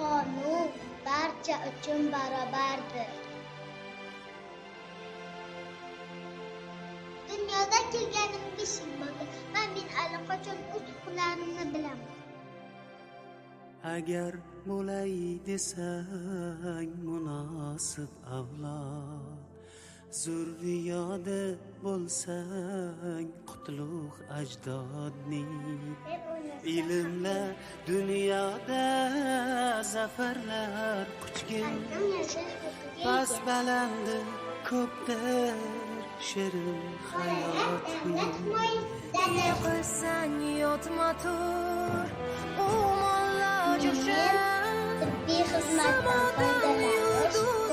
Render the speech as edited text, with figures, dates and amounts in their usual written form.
qonun barcha uchun barobardir. Dunyoda kelganimga 5 yil bo'ldi va men allaqachon o'z huquqlarimni bilaman. Agar bo'lay desang munosib avlod, zurriyodi bo'lsang qutlug' ajdodning. Ilmla dunyoda zafarlar quchgin, past balandi ko'pdir shirin hayotning. Ne qilsang yotma tur, u mollar jo'shar, Tibbiy xizmatdan samodan foydalanish yulduz